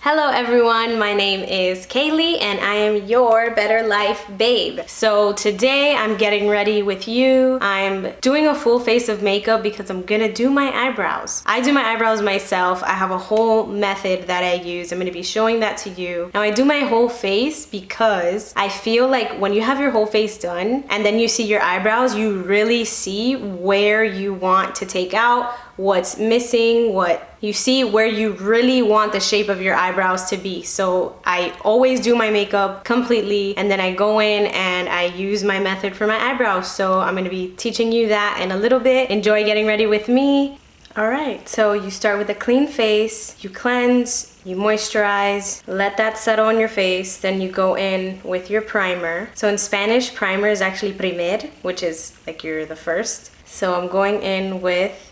Hello everyone, my name is Kylie and I am your Better Life babe. So today I'm getting ready with you. I'm doing a full face of makeup because I'm gonna do my eyebrows. I do my eyebrows myself. I have a whole method that I use. I'm gonna be showing that to you. Now I do my whole face because I feel like when you have your whole face done and then you see your eyebrows, you really see where you want to take out, what's missing, what you see where you really want the shape of your eyebrows to be. So I always do my makeup completely and then I go in and I use my method for my eyebrows. So I'm gonna be teaching you that in a little bit. Enjoy getting ready with me. All right, so you start with a clean face, you cleanse, you moisturize, let that settle on your face, then you go in with your primer. So in Spanish, primer is actually primer, which is like you're the first. So I'm going in with,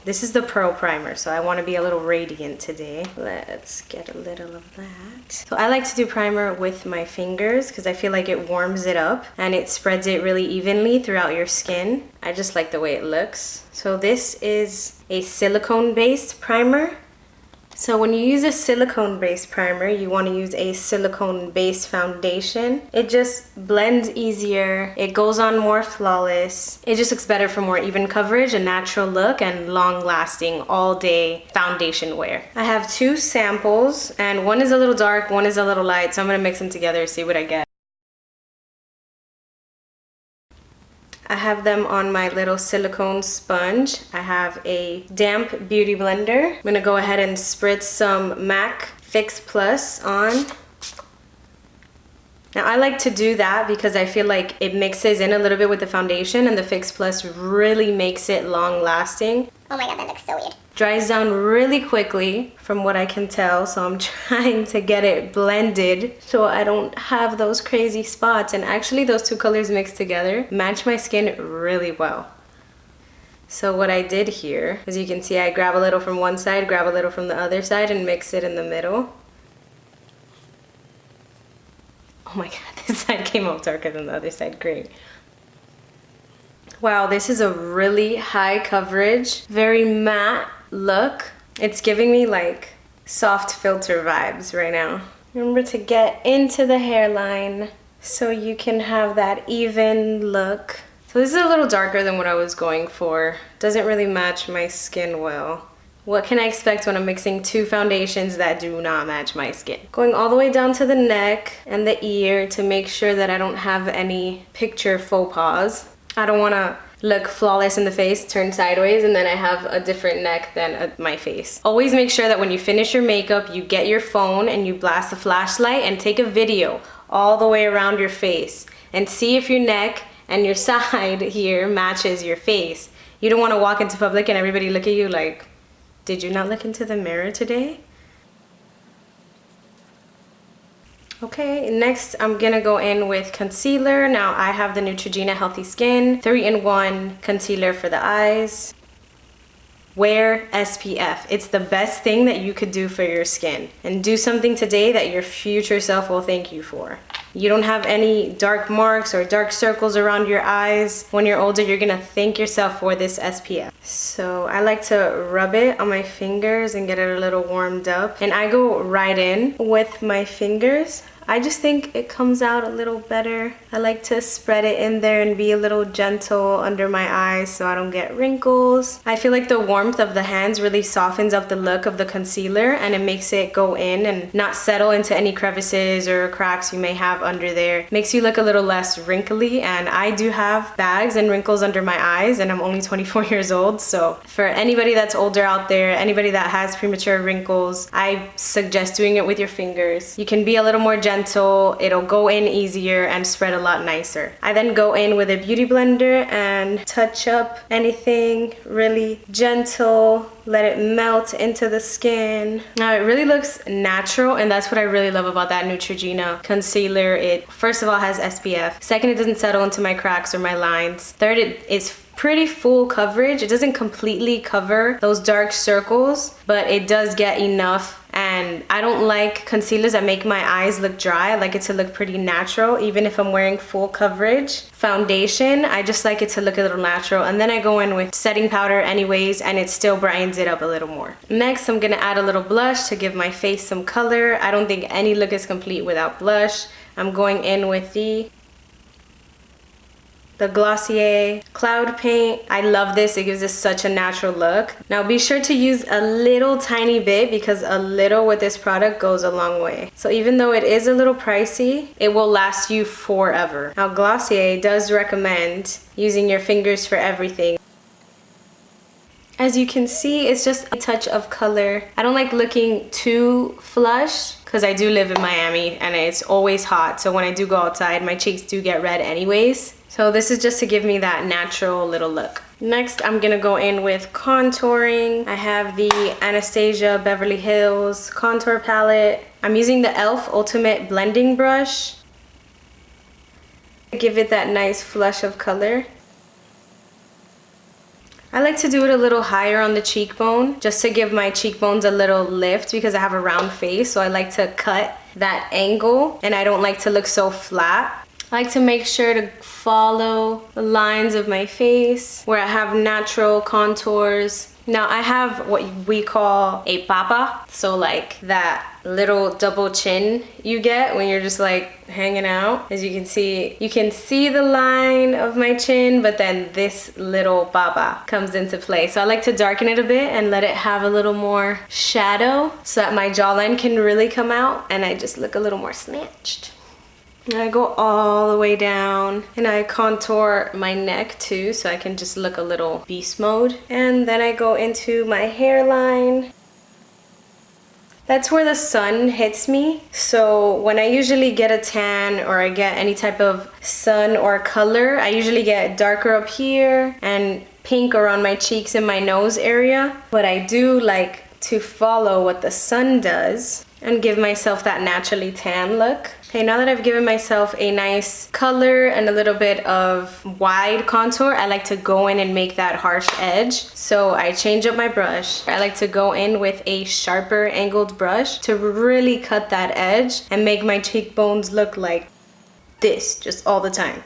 this is the Pearl Primer, so I want to be a little radiant today. Let's get a little of that. So I like to do primer with my fingers because I feel like it warms it up and it spreads it really evenly throughout your skin. I just like the way it looks. So this is a silicone-based primer. So when you use a silicone-based primer, you want to use a silicone-based foundation. It just blends easier, it goes on more flawless, it just looks better for more even coverage, a natural look, and long-lasting all-day foundation wear. I have two samples, and one is a little dark, one is a little light, so I'm going to mix them together, see what I get. I have them on my little silicone sponge. I have a damp beauty blender. I'm gonna go ahead and spritz some MAC Fix Plus on. Now I like to do that because I feel like it mixes in a little bit with the foundation and the Fix Plus really makes it long lasting. Oh my god, that looks so weird. Dries down really quickly from what I can tell, so I'm trying to get it blended so I don't have those crazy spots. And actually those two colors mixed together match my skin really well. So what I did here, as you can see, I grab a little from one side, grab a little from the other side and mix it in the middle. Oh my god, this side came out darker than the other side, great. Wow, this is a really high coverage, very matte look. It's giving me like soft filter vibes right now. Remember to get into the hairline so you can have that even look. So this is a little darker than what I was going for. Doesn't really match my skin well. What can I expect when I'm mixing two foundations that do not match my skin? Going all the way down to the neck and the ear to make sure that I don't have any picture faux pas. I don't want to look flawless in the face, turn sideways, and then I have a different neck than my face. Always make sure that when you finish your makeup, you get your phone and you blast a flashlight and take a video all the way around your face and see if your neck and your side here matches your face. You don't want to walk into public and everybody look at you like, did you not look into the mirror today? Okay, next I'm gonna go in with concealer. Now I have the Neutrogena Healthy Skin 3-in-1 concealer for the eyes. Wear SPF. It's the best thing that you could do for your skin. And do something today that your future self will thank you for. You don't have any dark marks or dark circles around your eyes. When you're older, you're gonna thank yourself for this SPF. So I like to rub it on my fingers and get it a little warmed up. And I go right in with my fingers. I just think it comes out a little better. I like to spread it in there and be a little gentle under my eyes so I don't get wrinkles. I feel like the warmth of the hands really softens up the look of the concealer and it makes it go in and not settle into any crevices or cracks you may have under there. Makes you look a little less wrinkly, and I do have bags and wrinkles under my eyes and I'm only 24 years old. So for anybody that's older out there, anybody that has premature wrinkles, I suggest doing it with your fingers. You can be a little more gentle, it'll go in easier and spread a lot nicer. I then go in with a beauty blender and touch up anything really gentle, let it melt into the skin. Now it really looks natural, and that's what I really love about that Neutrogena concealer. It first of all has SPF, second it doesn't settle into my cracks or my lines, third it is pretty full coverage. It doesn't completely cover those dark circles, but it does get enough And I don't like concealers that make my eyes look dry. I like it to look pretty natural, even if I'm wearing full coverage foundation. I just like it to look a little natural. And then I go in with setting powder anyways, and it still brightens it up a little more. Next, I'm gonna add a little blush to give my face some color. I don't think any look is complete without blush. I'm going in with the Glossier Cloud Paint. I love this. It gives us such a natural look. Now be sure to use a little tiny bit, because a little with this product goes a long way. So even though it is a little pricey, it will last you forever. Now Glossier does recommend using your fingers for everything. As you can see, it's just a touch of color. I don't like looking too flush because I do live in Miami and it's always hot. So when I do go outside, my cheeks do get red anyways. So this is just to give me that natural little look. Next, I'm gonna go in with contouring. I have the Anastasia Beverly Hills contour palette. I'm using the e.l.f. Ultimate Blending Brush. Give it that nice flush of color. I like to do it a little higher on the cheekbone, just to give my cheekbones a little lift, because I have a round face, so I like to cut that angle and I don't like to look so flat. I like to make sure to follow the lines of my face where I have natural contours. Now I have what we call a papa, so like that little double chin you get when you're just like hanging out. As you can see the line of my chin, but then this little papa comes into play. So I like to darken it a bit and let it have a little more shadow so that my jawline can really come out and I just look a little more snatched. And I go all the way down and I contour my neck too, so I can just look a little beast mode. And then I go into my hairline. That's where the sun hits me. So when I usually get a tan or I get any type of sun or color, I usually get darker up here and pink around my cheeks and my nose area. But I do like to follow what the sun does and give myself that naturally tan look. Okay, now that I've given myself a nice color and a little bit of wide contour, I like to go in and make that harsh edge. So I change up my brush. I like to go in with a sharper angled brush to really cut that edge and make my cheekbones look like this just all the time.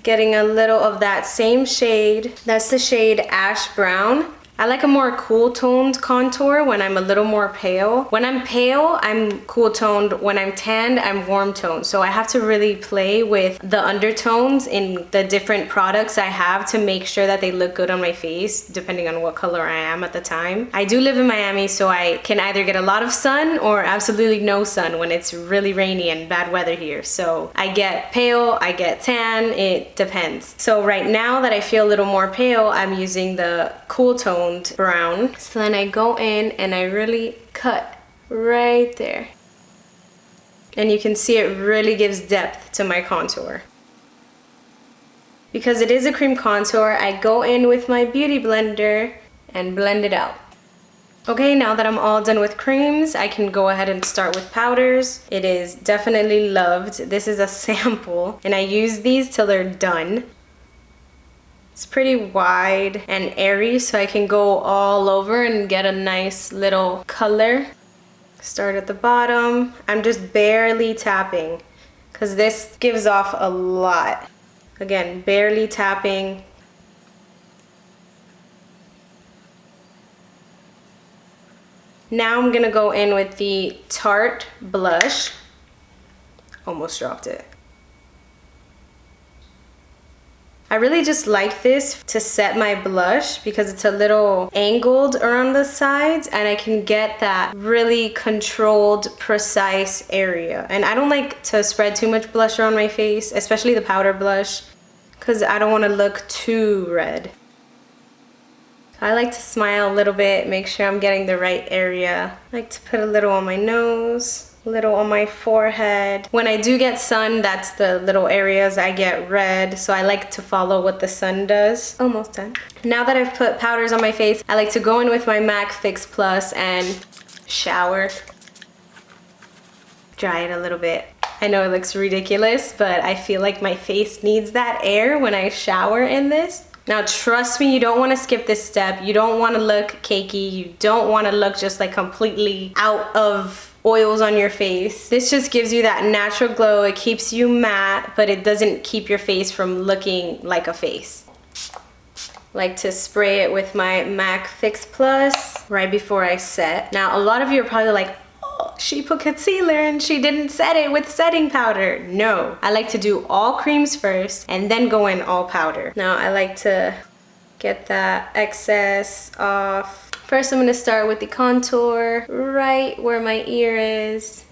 Getting a little of that same shade. That's the shade Ash Brown. I like a more cool toned contour when I'm a little more pale. When I'm pale, I'm cool toned. When I'm tanned, I'm warm toned. So I have to really play with the undertones in the different products I have to make sure that they look good on my face, depending on what color I am at the time. I do live in Miami, so I can either get a lot of sun or absolutely no sun when it's really rainy and bad weather here. So I get pale, I get tan, it depends. So right now that I feel a little more pale, I'm using the cool tone brown. So then I go in and I really cut right there. And you can see it really gives depth to my contour. Because it is a cream contour, I go in with my beauty blender and blend it out. Okay, now that I'm all done with creams, I can go ahead and start with powders. It is definitely loved. This is a sample and I use these till they're done. It's pretty wide and airy, so I can go all over and get a nice little color. Start at the bottom. I'm just barely tapping because this gives off a lot. Again, barely tapping. Now I'm gonna go in with the Tarte blush. Almost dropped it. I really just like this to set my blush because it's a little angled around the sides and I can get that really controlled, precise area. And I don't like to spread too much blush around my face, especially the powder blush, because I don't want to look too red. I like to smile a little bit, make sure I'm getting the right area. I like to put a little on my nose, a little on my forehead. When I do get sun, that's the little areas I get red, so I like to follow what the sun does. Almost done. Now that I've put powders on my face, I like to go in with my MAC Fix Plus and shower. Dry it a little bit. I know it looks ridiculous, but I feel like my face needs that air when I shower in this. Now trust me, you don't want to skip this step. You don't want to look cakey. You don't want to look just like completely out of oils on your face. This just gives you that natural glow. It keeps you matte, but it doesn't keep your face from looking like a face. Like to spray it with my MAC Fix Plus right before I set. Now a lot of you are probably like, oh, she put concealer and she didn't set it with setting powder. No, I like to do all creams first and then go in all powder. Now I like to get that excess off. First I'm gonna start with the contour right where my ear is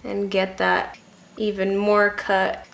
and get that even more cut.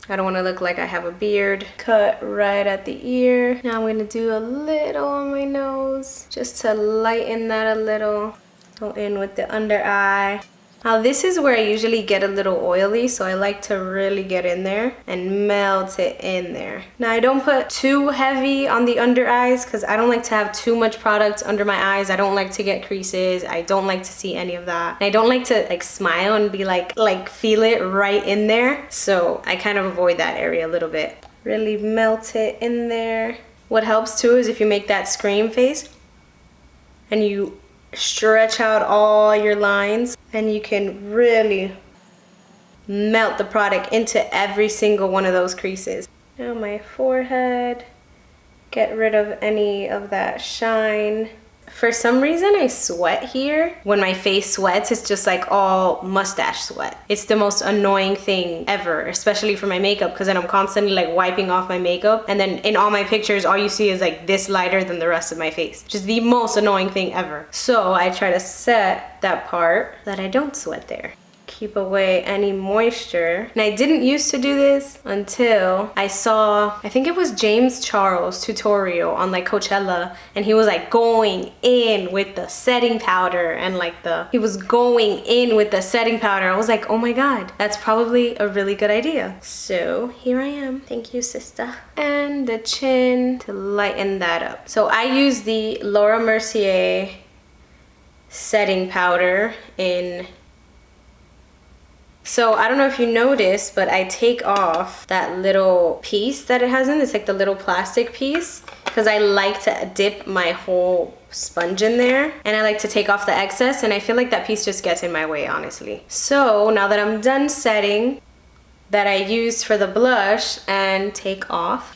I don't want to look like I have a beard. Cut right at the ear. Now I'm going to do a little on my nose just to lighten that a little. Go in with the under eye. Now this is where I usually get a little oily, so I like to really get in there and melt it in there. Now I don't put too heavy on the under eyes because I don't like to have too much product under my eyes. I don't like to get creases. I don't like to see any of that. And I don't like to like smile and be like feel it right in there. So I kind of avoid that area a little bit. Really melt it in there. What helps too is if you make that scream face and you stretch out all your lines, and you can really melt the product into every single one of those creases. Now my forehead, get rid of any of that shine. For some reason I sweat here. When my face sweats, it's just like all mustache sweat. It's the most annoying thing ever, especially for my makeup, because then I'm constantly like wiping off my makeup, and then in all my pictures all you see is like this lighter than the rest of my face, which is the most annoying thing ever. So I try to set that part that I don't sweat there. Keep away any moisture. And I didn't used to do this until I saw, I think it was James Charles tutorial on like Coachella, and he was like going in with the setting powder and like he was going in with the setting powder. I was like, oh my god, that's probably a really good idea. So here I am. Thank you, sister. And the chin to lighten that up. So I use the Laura Mercier setting powder in. So I don't know if you noticed, but I take off that little piece that it has in. It's like the little plastic piece, because I like to dip my whole sponge in there, and I like to take off the excess, and I feel like that piece just gets in my way, honestly. So now that I'm done setting, that I used for the blush and take off,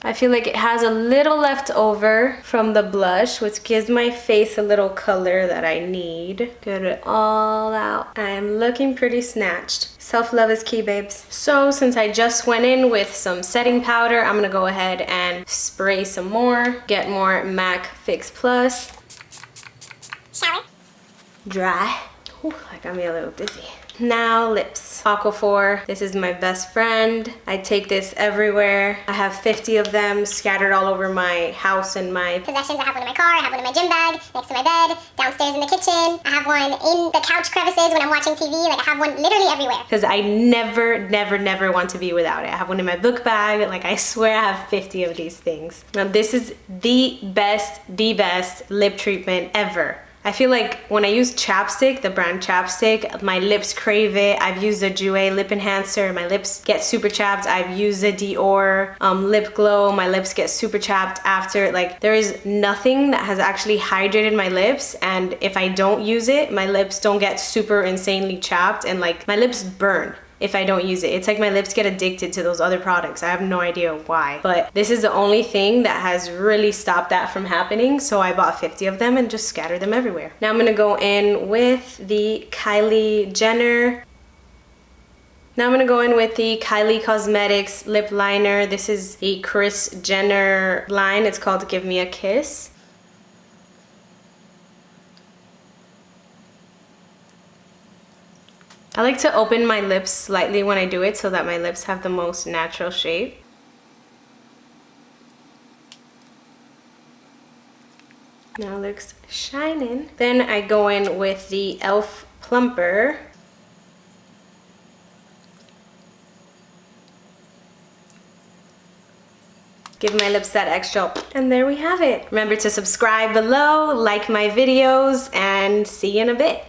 I feel like it has a little left over from the blush, which gives my face a little color that I need. Get it all out. I am looking pretty snatched. Self-love is key, babes. So since I just went in with some setting powder, I'm gonna go ahead and spray some more. Get more MAC Fix Plus. Shower. Dry. Ooh, that got me a little dizzy. Now lips. AQUAPHOR. This is my best friend. I take this everywhere. I have 50 of them scattered all over my house and my possessions. I have one in my car, I have one in my gym bag, next to my bed, downstairs in the kitchen. I have one in the couch crevices when I'm watching TV. Like I have one literally everywhere. Because I never want to be without it. I have one in my book bag. Like I swear I have 50 of these things. Now this is the best lip treatment ever. I feel like when I use chapstick, the brand chapstick, my lips crave it. I've used the Jouer lip enhancer, my lips get super chapped. I've used the Dior lip glow, my lips get super chapped after. Like there is nothing that has actually hydrated my lips, and if I don't use it, my lips don't get super insanely chapped, and like my lips burn if I don't use it. It's like my lips get addicted to those other products. I have no idea why, but this is the only thing that has really stopped that from happening. So I bought 50 of them and just scattered them everywhere. Now I'm gonna go in with the Kylie Jenner. Now I'm gonna go in with the Kylie Cosmetics lip liner. This is the Kris Jenner line. It's called Give Me a Kiss. I like to open my lips slightly when I do it so that my lips have the most natural shape. Now it looks shining. Then I go in with the e.l.f. plumper. Give my lips that extra, and there we have it. Remember to subscribe below, like my videos, and see you in a bit.